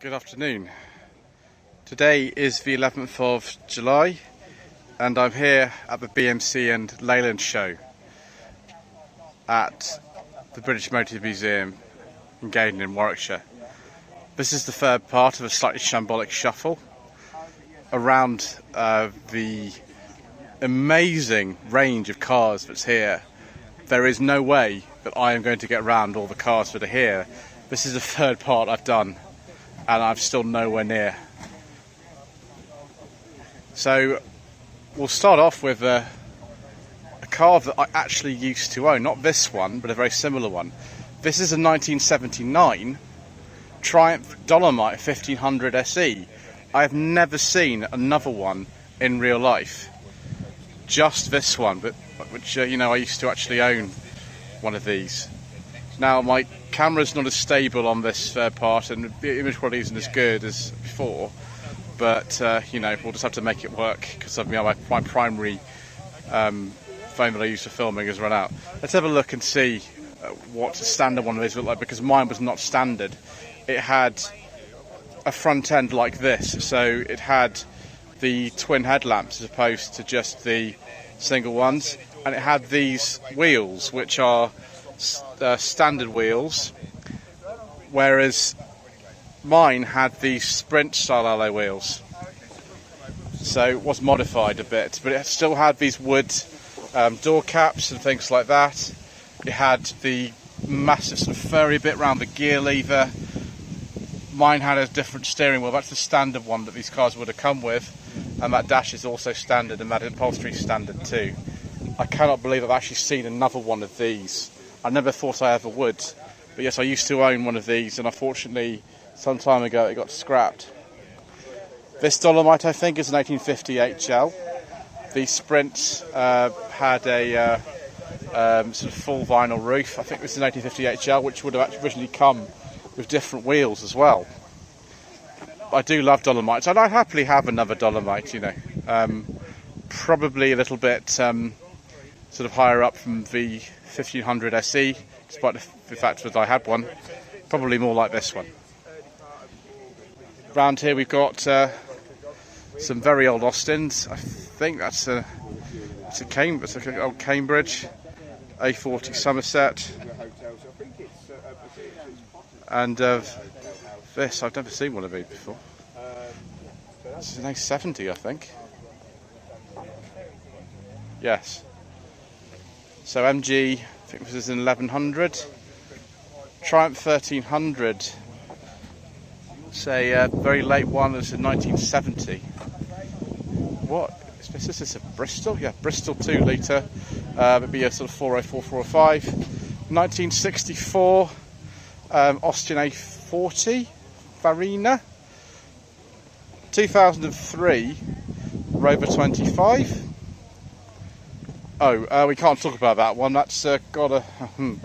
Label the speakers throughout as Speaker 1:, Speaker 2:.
Speaker 1: Good afternoon. Today is the 11th of July and I'm here at the BMC and Leyland Show at the British Motor Museum in Gaydon in Warwickshire. This is the third part of a Slightly Shambolic Shuffle around the amazing range of cars that's here. There is no way that I am going to get around all the cars that are here. This is the third part I've done and I'm still nowhere near. So we'll start off with a car that I actually used to own, not this one, but a very similar one. This is a 1979 Triumph Dolomite 1500 SE. I have never seen another one in real life. Just this one, but which I used to actually own one of these. Now my camera's not as stable on this part, and the image quality isn't as good as before. But we'll just have to make it work because my primary phone that I use for filming has run out. Let's have a look and see what a standard one of these looked like, because mine was not standard. It had a front end like this, so it had the twin headlamps as opposed to just the single ones, and it had these wheels which are standard wheels, whereas mine had these sprint style alloy wheels, so it was modified a bit, but it still had these wood door caps and things like that. It had the massive sort of furry bit around the gear lever. Mine had a different steering wheel. That's the standard one that these cars would have come with, and that dash is also standard, and that upholstery is standard too. I cannot believe I've actually seen another one of these. I never thought I ever would, but yes, I used to own one of these, and unfortunately some time ago it got scrapped. This Dolomite, I think, is an 1858 gel. The Sprint had a sort of full vinyl roof. I think this is an 1858 gel, which would have actually originally come with different wheels as well. I do love Dolomites, and I'd happily have another Dolomite, probably a little bit sort of higher up from the 1500 SE, despite the fact that I had one. Probably more like this one. Round here we've got some very old Austins. I think that's an old Cambridge, A40 Somerset, and this, I've never seen one of these before. This is an A70, I think. Yes. So MG, I think this is an 1100. Triumph 1300. Say a very late one, this is 1970. What? Is this a Bristol? Yeah, Bristol 2 litre. It'd be a sort of 404, 405. 1964 Austin A40 Farina. 2003 Rover 25. Oh, we can't talk about that one. That's got an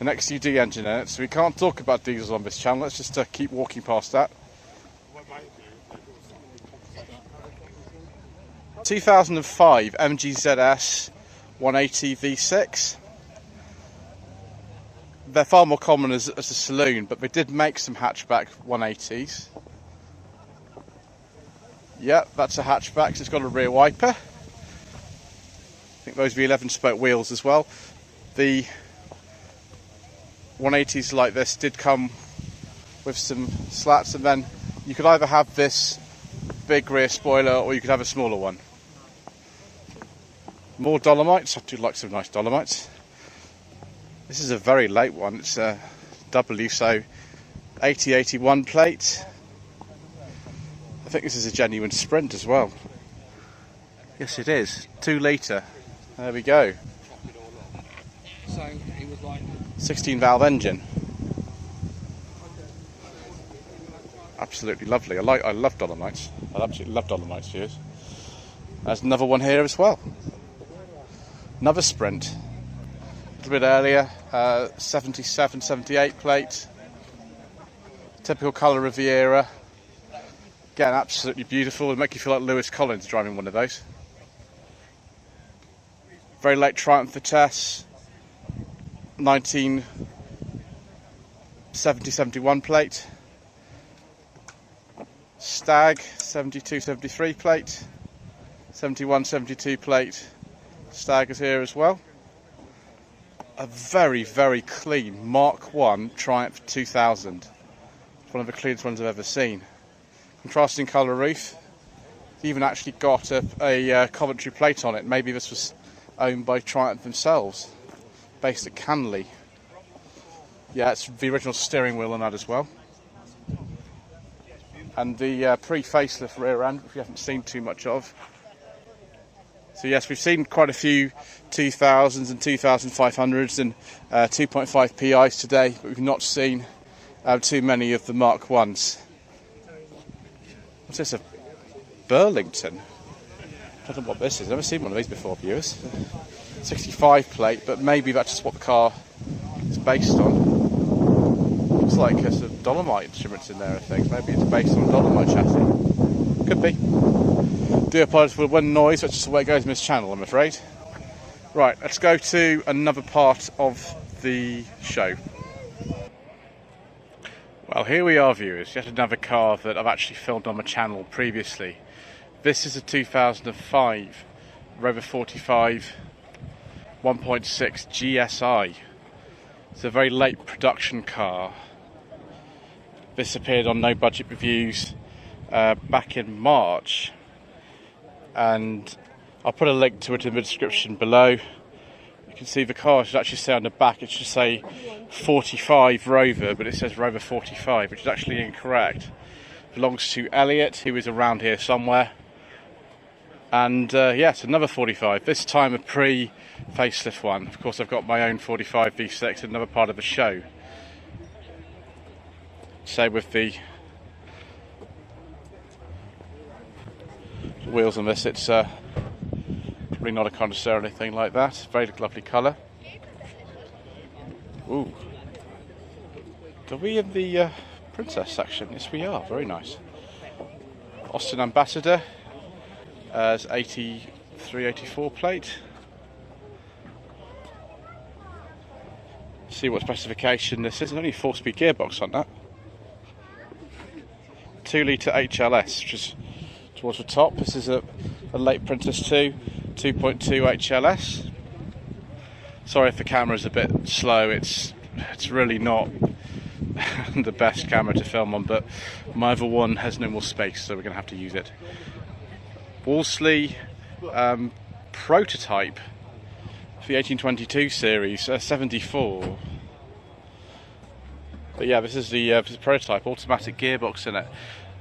Speaker 1: XUD engine in it, so we can't talk about diesels on this channel. Let's just keep walking past that. 2005 MG ZS 180 V6. They're far more common as a saloon, but they did make some hatchback 180s. Yeah, that's a hatchback, so it's got a rear wiper. I think those are the 11-spoke wheels as well. The 180s like this did come with some slats, and then you could either have this big rear spoiler or you could have a smaller one. More Dolomites. I do like some nice Dolomites. This is a very late one. It's a WSO 8081 plate. I think this is a genuine Sprint as well. Yes, it is. 2 litre. There we go. 16 valve engine. Absolutely lovely. I love Dolomites. I absolutely love Dolomites, viewers. There's another one here as well. Another Sprint. A little bit earlier, 77, 78 plate. Typical colour of the era. Again, absolutely beautiful. It'll make you feel like Lewis Collins driving one of those. Very late Triumph Vitesse. 1970-71 plate. Stag 72-73 plate, 71-72 plate. Stag is here as well. A very, very clean Mark 1 Triumph 2000. It's one of the cleanest ones I've ever seen. Contrasting colour roof. It's even actually got a Coventry plate on it. Maybe this was owned by Triumph themselves, based at Canley. Yeah, it's the original steering wheel on that as well. And the pre-facelift rear end, which we haven't seen too much of. So yes, we've seen quite a few 2000s and 2500s and 2.5 PIs today, but we've not seen too many of the Mark 1s. What's this, a Burlington? I don't know what this is, I've never seen one of these before, viewers. 65 plate, but maybe that's just what the car is based on. Looks like there's some Dolomite instruments in there, I think. Maybe it's based on a Dolomite chassis. Could be. Do apologise for the wind noise, that's just the way it goes in this channel, I'm afraid. Right, let's go to another part of the show. Well, here we are, viewers. Yet another car that I've actually filmed on my channel previously. This is a 2005 Rover 45 1.6 GSI. It's a very late production car. This appeared on No Budget Reviews back in March, and I'll put a link to it in the description below. You can see the car should actually say on the back, it should say 45 Rover, but it says Rover 45, which is actually incorrect. It belongs to Elliot, who is around here somewhere. And yes, another 45, this time a pre-facelift one. Of course, I've got my own 45 V6, another part of the show. Same with the wheels on this, it's probably not a connoisseur or anything like that. Very lovely colour. Ooh. Are we in the Princess section? Yes, we are. Very nice. Austin Ambassador. It's 83-84 plate. See what specification this is. There's only a 4-speed gearbox on that. 2-litre HLS, which is towards the top. This is a late Princess 2 2.2 HLS. Sorry if the camera's a bit slow. It's really not the best camera to film on, but my other one has no more space, so we're going to have to use it. Wolseley prototype for the 1822 series, 74. But yeah, this is the prototype, automatic gearbox in it.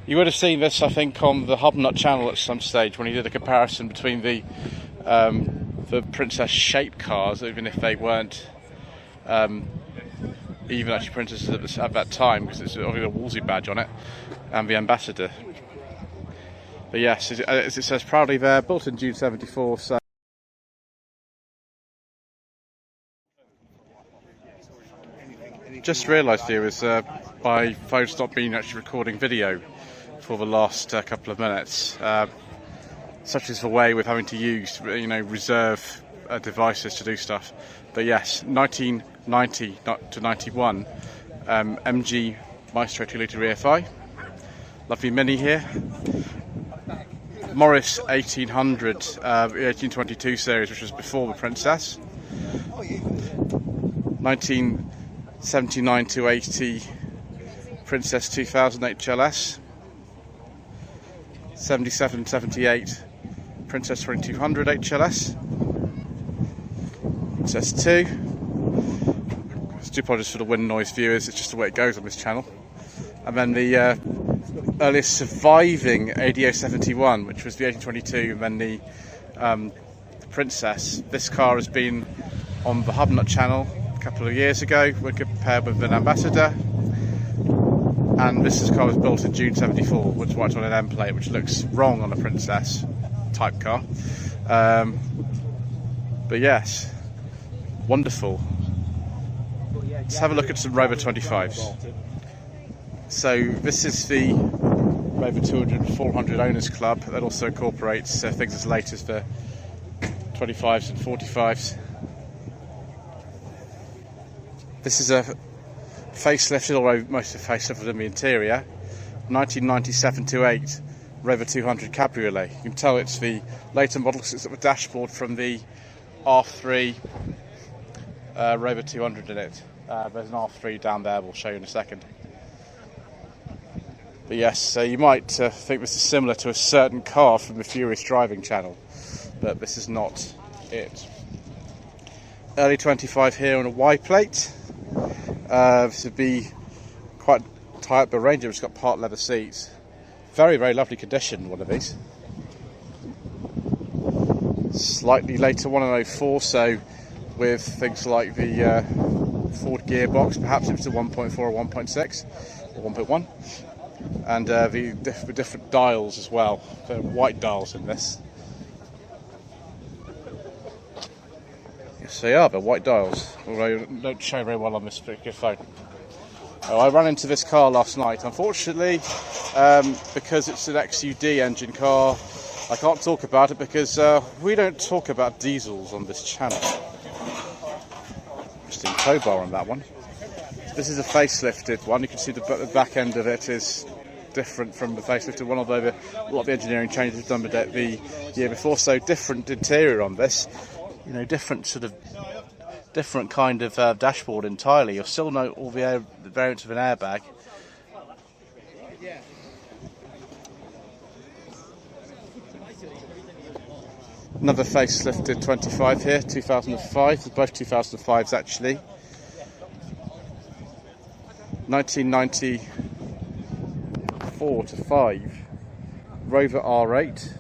Speaker 1: You would have seen this, I think, on the Hubnut channel at some stage when he did a comparison between the Princess shape cars, even if they weren't even actually Princesses at that time, because it's only a Wolseley badge on it, and the Ambassador. But yes, as it says proudly there, built in June 74. So just realised here is my phone's not been actually recording video for the last couple of minutes. Such is the way with having to use, reserve devices to do stuff. But yes, 1990 to 91, MG Maestro 2-litre EFI. Lovely Mini here. Morris 1800, 1822 series, which was before the Princess. 1979 to 80 Princess 2000 HLS. 77-78 Princess 2200 HLS. Princess 2. I do apologise for the wind noise, viewers, it's just the way it goes on this channel. And then the earliest surviving ADO 71, which was the 1822, and then the Princess. This car has been on the Hubnut channel a couple of years ago when compared with an Ambassador. And this car was built in June 74, which is why it's on an M plate, which looks wrong on a Princess type car. But yes, wonderful. Let's have a look at some Rover 25s. So this is the Rover 200-400 Owners Club that also incorporates things as late as the 25s and 45s. This is a facelifted, although most of the facelifted in the interior. 1997 to 8 Rover 200 Cabriolet. You can tell it's the later model because it's got the dashboard from the R3 Rover 200 in it. There's an R3 down there, we'll show you in a second. But yes, you might think this is similar to a certain car from the Furious Driving channel, but this is not it. Early 25 here on a Y plate. This would be quite high up the Ranger. It's got part leather seats. Very, very lovely condition, one of these. Slightly later one in 04, so with things like the Ford gearbox, perhaps if it's a 1.4 or 1.6 or 1.1, and the different dials as well. There are white dials in this. Yes, they are, but white dials, although they don't show very well on this particular phone. Oh, I ran into this car last night. Unfortunately, because it's an XUD engine car, I can't talk about it because we don't talk about diesels on this channel. Interesting tow bar on that one. This is a facelifted one. You can see the back end of it is different from the facelifted one, although a lot of the engineering changes have done the year before. So different interior on this. You know, different kind of dashboard entirely. You'll still note all the variants of an airbag. Another facelifted 25 here, 2005. They're both 2005s actually. 1994 to 5 Rover R8.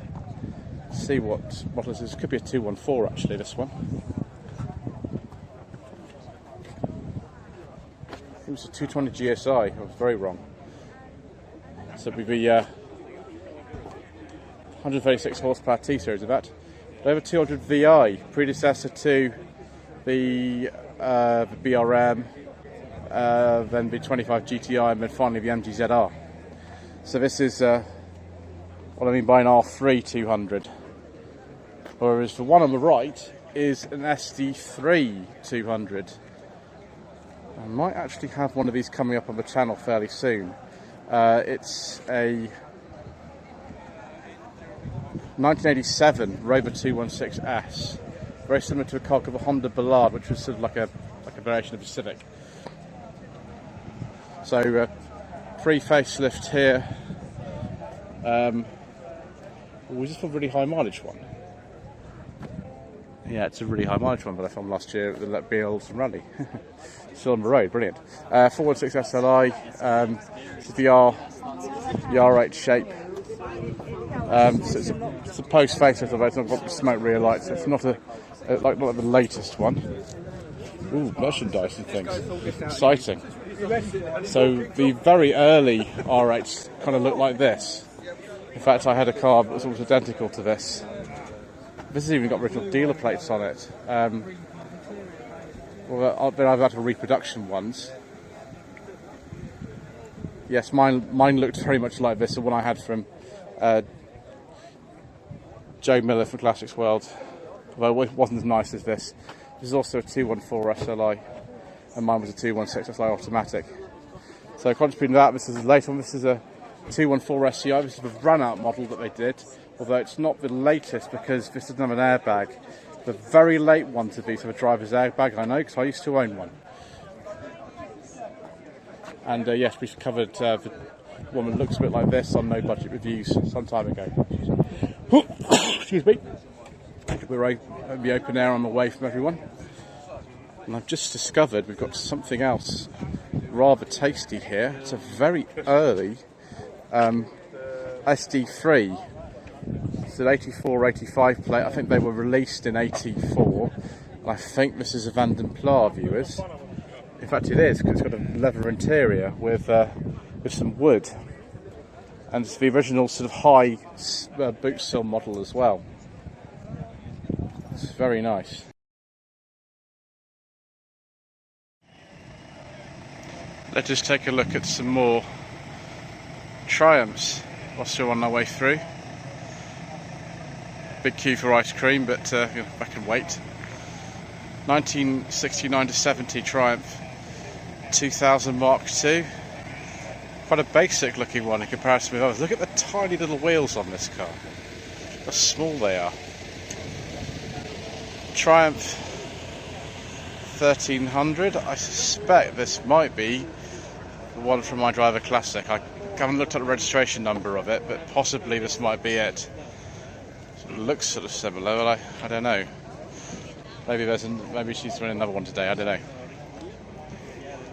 Speaker 1: Let's see what model this is. Could be a 214 actually, this one. It was a 220 GSI. I was very wrong. So it would be 136 horsepower T series of that. Over 200 VI, predecessor to the BRM, then the 25 GTI, and then finally the MGZR. So this is what I mean by an R3 200. Whereas the one on the right is an SD3 200. I might actually have one of these coming up on the channel fairly soon. It's a 1987 Rover 216S, very similar to a car called a Honda Ballard, which was sort of like a variation of a Civic. So pre-facelift here. Was this a really high mileage one? Yeah, it's a really high mileage one, but I found last year at the BMC and Riley. Still on the road, brilliant. 416 SLI, this is the R8 shape. So it's a post facelift, although it's not got the smoke rear lights. So it's not like the latest one. Ooh, merchandise and things. Exciting. So the very early R8s kind of look like this. In fact, I had a car that was almost identical to this. This has even got original dealer plates on it. Well, then I've had reproduction ones. Yes, mine looked very much like this, the one I had from Joe Miller from Classics World, although it wasn't as nice as this. This is also a 214 SLI, and mine was a 216 SLI automatic. So contributing to that, this is a later one. This is a 214 SCI. This is the run-out model that they did, although it's not the latest because this doesn't have an airbag. The very late one to be for a driver's airbag, I know, because I used to own one. And yes, we've covered the one that looks a bit like this on No Budget Reviews some time ago. Excuse me. We're in the open air on the way from everyone. And I've just discovered we've got something else rather tasty here. It's a very early SD3. It's an 84, 85 plate. I think they were released in 84. And I think this is a Vanden Plas, viewers. In fact, it is, because it's got a leather interior with some wood. And it's the original sort of high boot sill model as well. It's very nice. Let us take a look at some more Triumphs whilst we're on our way through. Big queue for ice cream, but I can wait. 1969 to 70 Triumph 2000 Mark II. quite a basic looking one in comparison with others. Look at the tiny little wheels on this car. How small they are. Triumph 1300. I suspect this might be the one from my Driver Classic. I haven't looked at the registration number of it, but possibly this might be it. It looks sort of similar, but I don't know. Maybe she's running another one today, I don't know.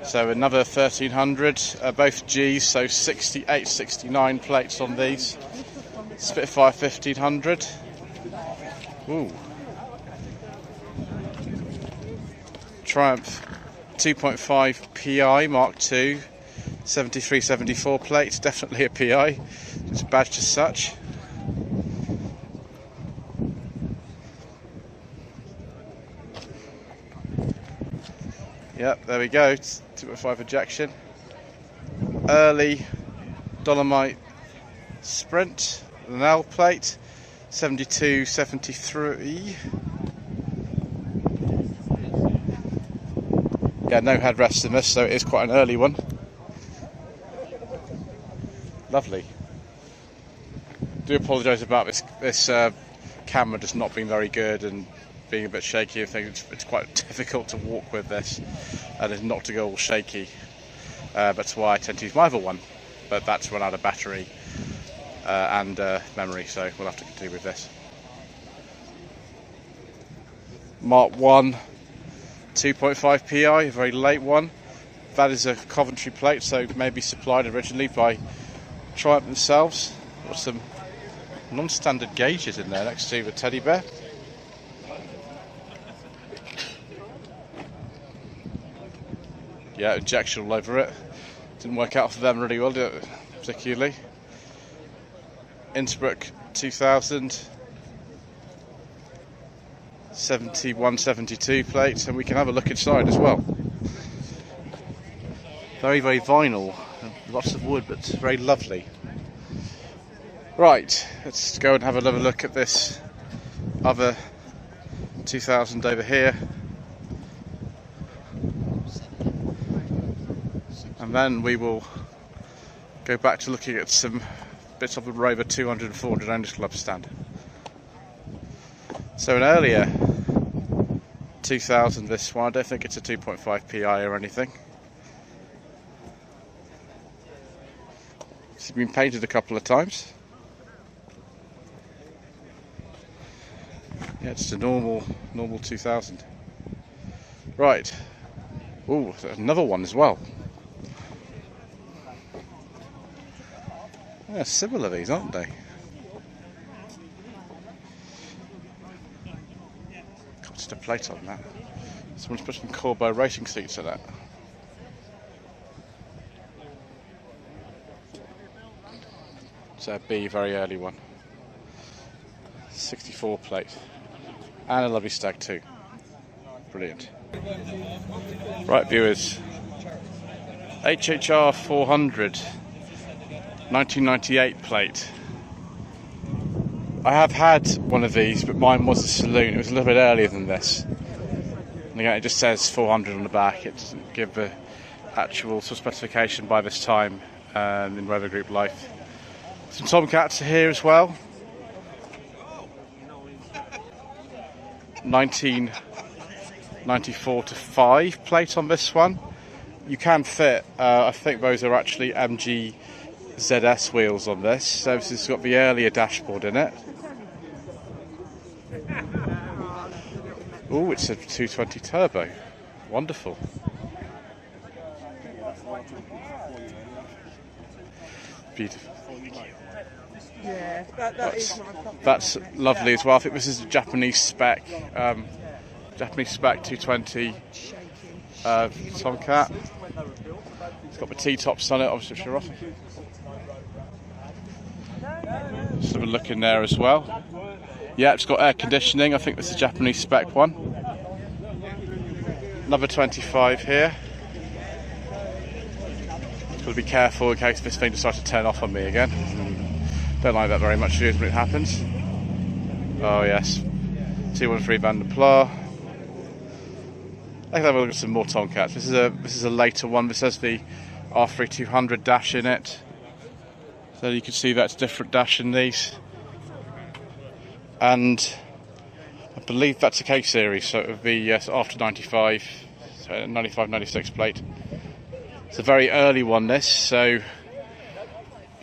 Speaker 1: So another 1300, both G's, so 68, 69 plates on these. Spitfire 1500. Ooh. Triumph 2.5 PI Mark II, 73-74 plates, definitely a PI, it's badged as such. Yep, there we go, 2.5 ejection. Early Dolomite Sprint, an L plate, 72-73. Yeah, no headrests in this, so it is quite an early one. Lovely. Do apologise about this camera just not being very good and being a bit shaky. I think it's quite difficult to walk with this, and it's not to go all shaky. That's why I tend to use my other one, but that's run out of battery and memory, so we'll have to continue with this. Mark 1. 2.5 PI, a very late one. That is a Coventry plate, so maybe supplied originally by Triumph themselves. Got some non-standard gauges in there next to the teddy bear. Yeah, injection all over it. Didn't work out for them really well, did it? Particularly. Innsbruck 2000. 71-72 plates, and we can have a look inside as well. Very, very vinyl, lots of wood, but very lovely. Right, let's go and have another look at this other 2000 over here, and then we will go back to looking at some bits of the Rover 200 and 400 Owners Club stand. So an earlier 2000, this one, I don't think it's a 2.5 PI or anything. It's been painted a couple of times. Yeah, it's a normal 2000. Right. Ooh, another one as well. Yeah, similar these, aren't they? A plate on that. Someone's put some Corbeau racing seats in that. It's a B, very early one. 64 plate. And a lovely stag too. Brilliant. Right, viewers. HHR 400. 1998 plate. I have had one of these, but mine was a saloon. It was a little bit earlier than this. And again, it just says 400 on the back. It doesn't give the actual sort of specification by this time in Rover Group life. Some Tomcats are here as well. 1994-5 plate on this one. You can fit, I think those are actually MG ZS wheels on this. So this has got the earlier dashboard in it. Oh, it's a 220 turbo. Wonderful. Beautiful.
Speaker 2: Yeah,
Speaker 1: that's lovely as well. I think this is a Japanese spec 220 Tomcat. It's got the T-tops on it, obviously, which are off. Just have a look in there as well. Yeah, it's got air conditioning. I think this is a Japanese spec one. Another 25 here. Got to be careful in case this thing decides to turn off on me again. Don't like that very much when it happens. Oh yes, 213 Van der Pla. I can have a look at some more Tomcats. This is a later one. This has the R3200 dash in it. So you can see that's a different dash in these. And I believe that's a K series, so it would be after 95, so 95, 96 plate. It's a very early one, this, so you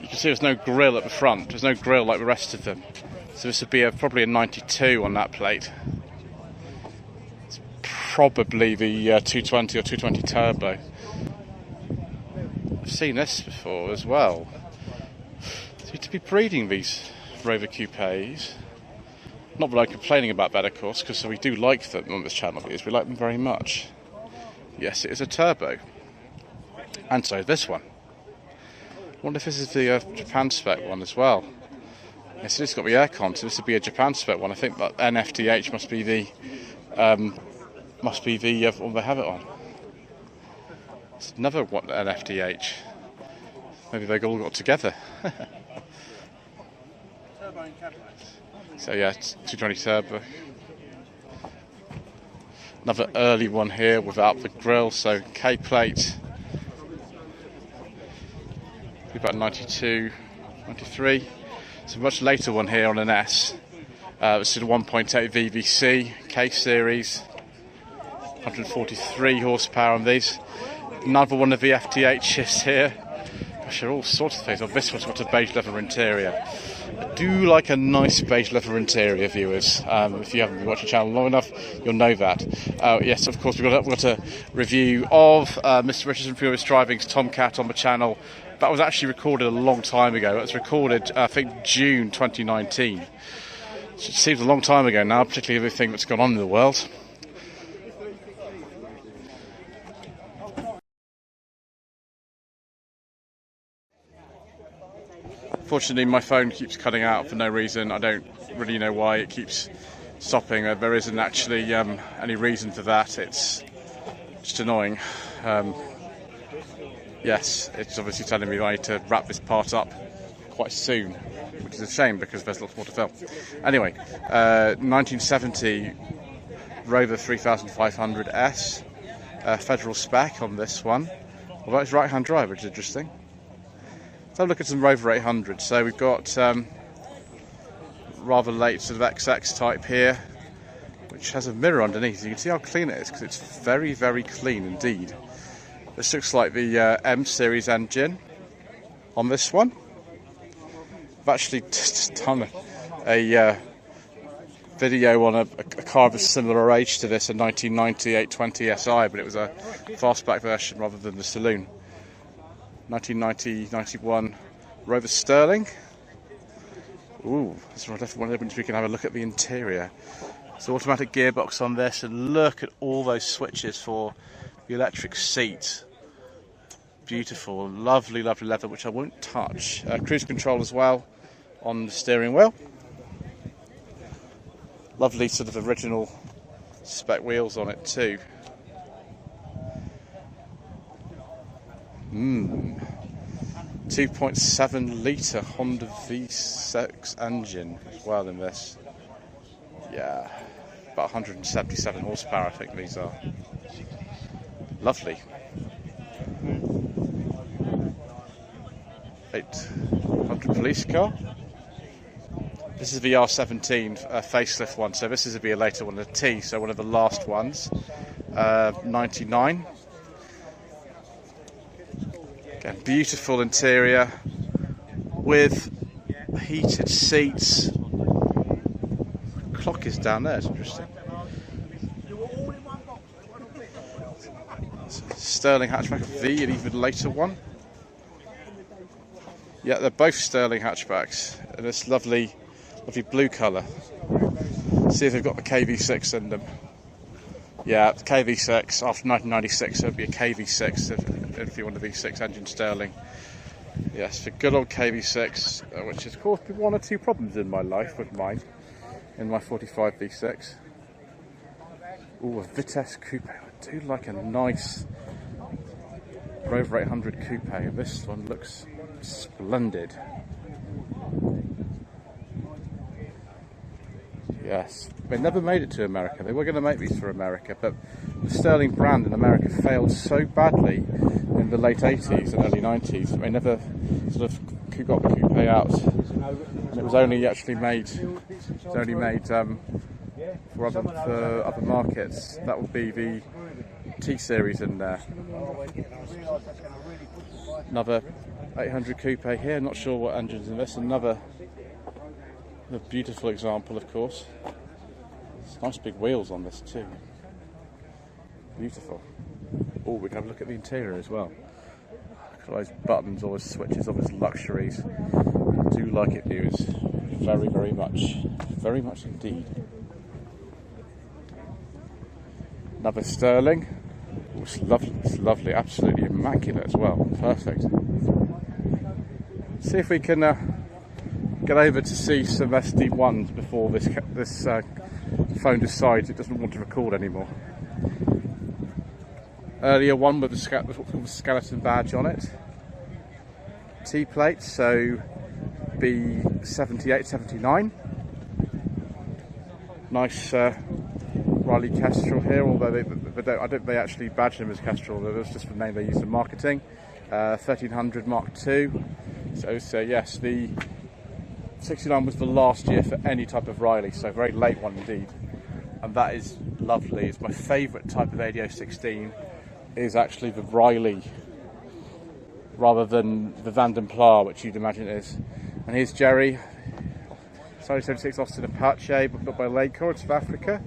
Speaker 1: can see there's no grille at the front. There's no grille like the rest of them. So this would be probably a 92 on that plate. It's probably the 220 or 220 turbo. I've seen this before as well. Seem to be breeding these Rover coupes. Not that I'm complaining about that, of course, because we do like them on this channel. We like them very much. Yes, it is a turbo. And so this one. I wonder if this is the Japan spec one as well. Yes, it's got the aircon, so this would be a Japan spec one. I think that NFDH must be the one they have it on. It's another one, NFDH. Maybe they all got together. So yeah, it's 220 turbo. Another early one here without the grille, so K plate. About 92, 93. It's a much later one here on an S. This is a 1.8 VVC K series, 143 horsepower on these. Another one of the FTHs here. Gosh, they're all sorts of things. Oh, this one's got a beige leather interior. I do like a nice beige leather interior, viewers. If you haven't been watching the channel long enough, you'll know that. Yes, of course, we've got a review of Mr. Richardson Furious Driving's Tomcat on the channel. That was actually recorded a long time ago. It was recorded, I think, June 2019. It seems a long time ago now, particularly everything that's gone on in the world. Fortunately, my phone keeps cutting out for no reason. I don't really know why it keeps stopping. There isn't actually any reason for that. It's just annoying. Yes, it's obviously telling me I need to wrap this part up quite soon, which is a shame because there's lots more to film. Anyway, 1970 Rover 3500S, federal spec on this one. Although it's right-hand drive, which is interesting. Let's have a look at some Rover 800. So we've got rather late sort of XX type here, which has a mirror underneath. You can see how clean it is because it's very, very clean indeed. This looks like the M series engine on this one. I've actually just done a video on a car of a similar age to this, a 1990 820 SI, but it was a fastback version rather than the saloon. 1990-91 Rover Sterling. Ooh, this is definitely one of which we can have a look at the interior. It's an automatic gearbox on this, and look at all those switches for the electric seat. Beautiful, lovely, lovely leather, which I won't touch. Cruise control as well on the steering wheel. Lovely sort of original spec wheels on it too. 2.7 litre Honda V6 engine as well in this. Yeah, about 177 horsepower I think these are. Lovely. 800 police car. This is the R17 facelift one, so this is be a later one, a T, so one of the last ones. 99. Again, beautiful interior with heated seats. The clock is down there, it's interesting. Sterling hatchback V, an even later one. Yeah, they're both Sterling hatchbacks in this lovely, lovely blue colour. See if they've got the KV6 in them. Yeah, the KV6 after 1996, so it'd be a KV6 if you want a V6 engine Sterling. Yes, the good old KV6, which has caused me one or two problems in my life with mine, in my 45 V6. Ooh, a Vitesse Coupe. I do like a nice Rover 800 Coupe. This one looks splendid. Yes, they never made it to America. They were going to make these for America, but the Sterling brand in America failed so badly in the late 80s and early 90s that they never sort of got the coupe out. And it was only actually made, for other markets. That would be the T series in there. Another 800 coupe here. Not sure what engine's in this. Another beautiful example, of course. It's nice big wheels on this too. Beautiful. Oh, we can have a look at the interior as well. Look at those buttons, all those switches, all those luxuries. I do like it, viewers. Very, very much. Very much indeed. Another Sterling. Oh, it's lovely, absolutely immaculate as well. Perfect. See if we can get over to see some SD1s before this phone decides it doesn't want to record anymore. Earlier one with what's called the skeleton badge on it. T-plate, so B78, 79. Nice Riley Kestrel here, although I don't think they actually badged him as Kestrel, that was just the name they used in marketing. 1300 Mark II. So yes, the 69 was the last year for any type of Riley, so a very late one indeed. And that is lovely. It's my favourite type of ADO 16 is actually the Riley rather than the Vandenpla, which you'd imagine it is. And here's Jerry, Sorry 76 Austin Apache, built by Lakor, South Africa.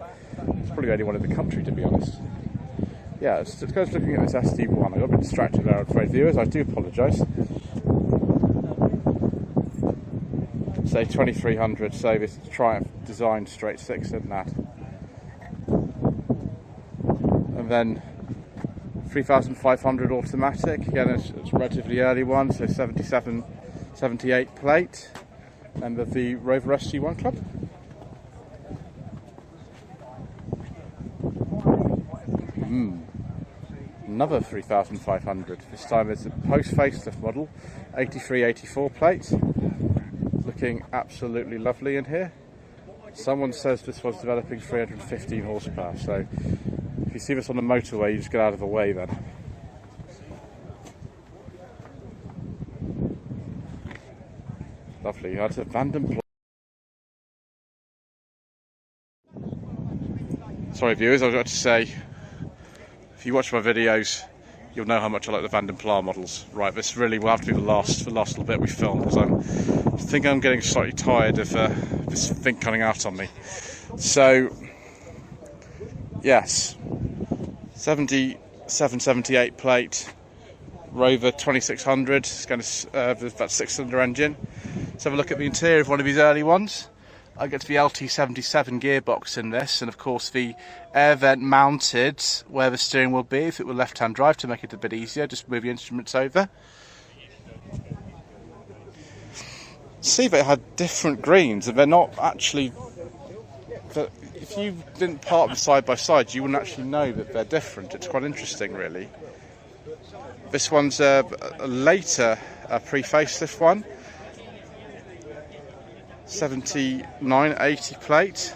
Speaker 1: It's probably the only one in the country, to be honest. Yeah, let's go looking at this SD1. I got a bit distracted there, I'm afraid, viewers. I do apologise. Say 2300, so this Triumph design straight six in that. And then 3500 automatic, again it's a relatively early one, so 77, 78 plate. And the Rover SD1 Club. Another 3500, this time it's a post-facelift model, 83-84 plate. Looking absolutely lovely in here. Someone says this was developing 315 horsepower, so if you see this on the motorway, you just get out of the way then. Lovely, that's a Vandenpla. Sorry viewers, I was about to say, if you watch my videos, you'll know how much I like the Vandenpla models. Right, this really will have to be the last little bit we film, because I think I'm getting slightly tired of this thing coming out on me. So, yes, 77, 78 plate, Rover 2600, it's going to have about 6-cylinder engine. Let's have a look at the interior of one of these early ones. I get the LT77 gearbox in this, and of course the air vent mounted where the steering will be if it were left-hand drive to make it a bit easier. Just move the instruments over. See, they had different greens, and they're not actually. If you didn't park them side by side, you wouldn't actually know that they're different. It's quite interesting, really. This one's a later pre-facelift one. 79-80 plate.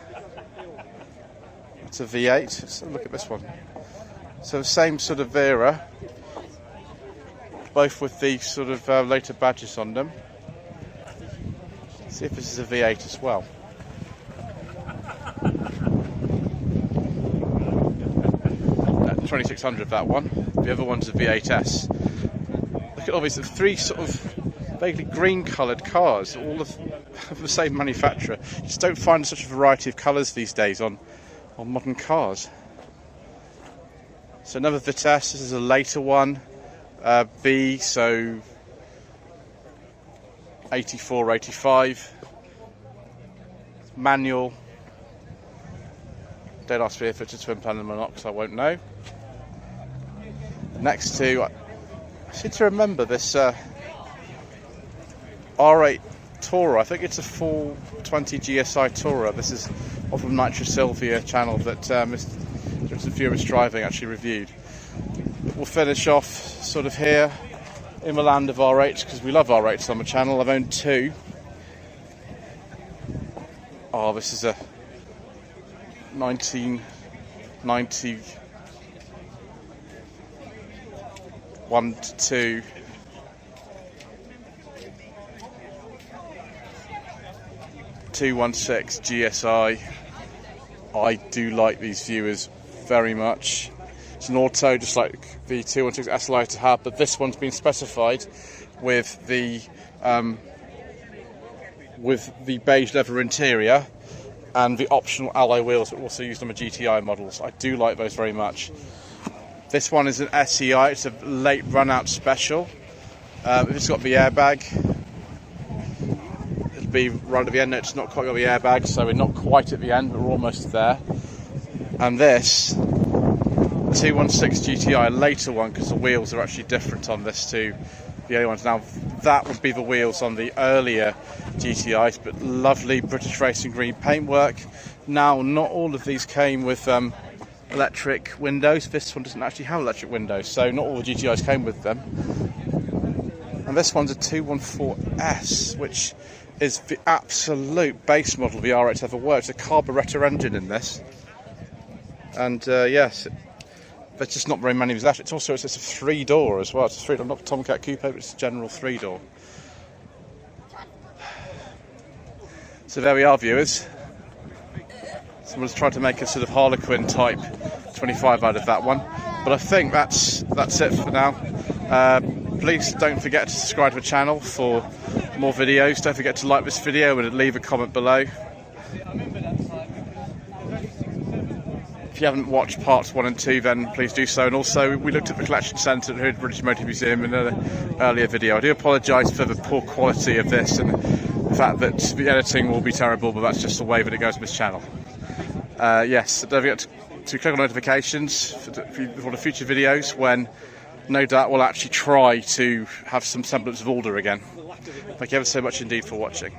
Speaker 1: It's a V8. Let's look at this one. So the same sort of era, both with the sort of later badges on them. Let's see if this is a V8 as well. That's 2600 that one. The other one's a V8S. Look at all these three sort of vaguely green coloured cars, all of the same manufacturer. You just don't find such a variety of colours these days on modern cars. So another Vitesse, this is a later one, B, so 84, 85, manual. Don't ask me if it's a twin panel or not, because I won't know. Next to, I seem to remember this R8 Tourer. I think it's a 420 GSI Tourer. This is off of Nitro Sylvia channel that Mr. Viewers Driving actually reviewed. We'll finish off sort of here in the land of R8s, because we love R8s on the channel. I've owned two. Oh, this is a 1991 to 2. .216 GSI. I do like these viewers very much. It's an auto, just like the 216 S Lite had, but this one's been specified with the beige leather interior and the optional alloy wheels that are also used on the GTI models. I do like those very much. This one is an SEI. It's a late run-out special. It's got the airbag. Be right at the end. It's not quite got the airbag, so we're not quite at the end, but we're almost there. And this 216 GTI, a later one, because the wheels are actually different on this to the other ones. Now that would be the wheels on the earlier GTIs, but lovely British racing green paintwork. Now not all of these came with electric windows. This one doesn't actually have electric windows, so not all the GTIs came with them. And this one's a 214S, which is the absolute base model of the R8 ever worked. It's a carburettor engine in this. And yes, there's just not very many of these left. It's also, it's a 3-door as well. It's a 3-door, not Tomcat Coupe, but it's a general 3-door. So there we are, viewers. Someone's tried to make a sort of Harlequin type 25 out of that one. But I think that's it for now. Please don't forget to subscribe to the channel for more videos. Don't forget to like this video and leave a comment below. If you haven't watched parts 1 and 2, then please do so. And also, we looked at the collection centre at the British Motor Museum in an earlier video. I do apologise for the poor quality of this and the fact that the editing will be terrible, but that's just the way that it goes with this channel. Yes, don't forget to click on notifications for the future videos, when no doubt we'll actually try to have some semblance of order again. Thank you ever so much indeed for watching.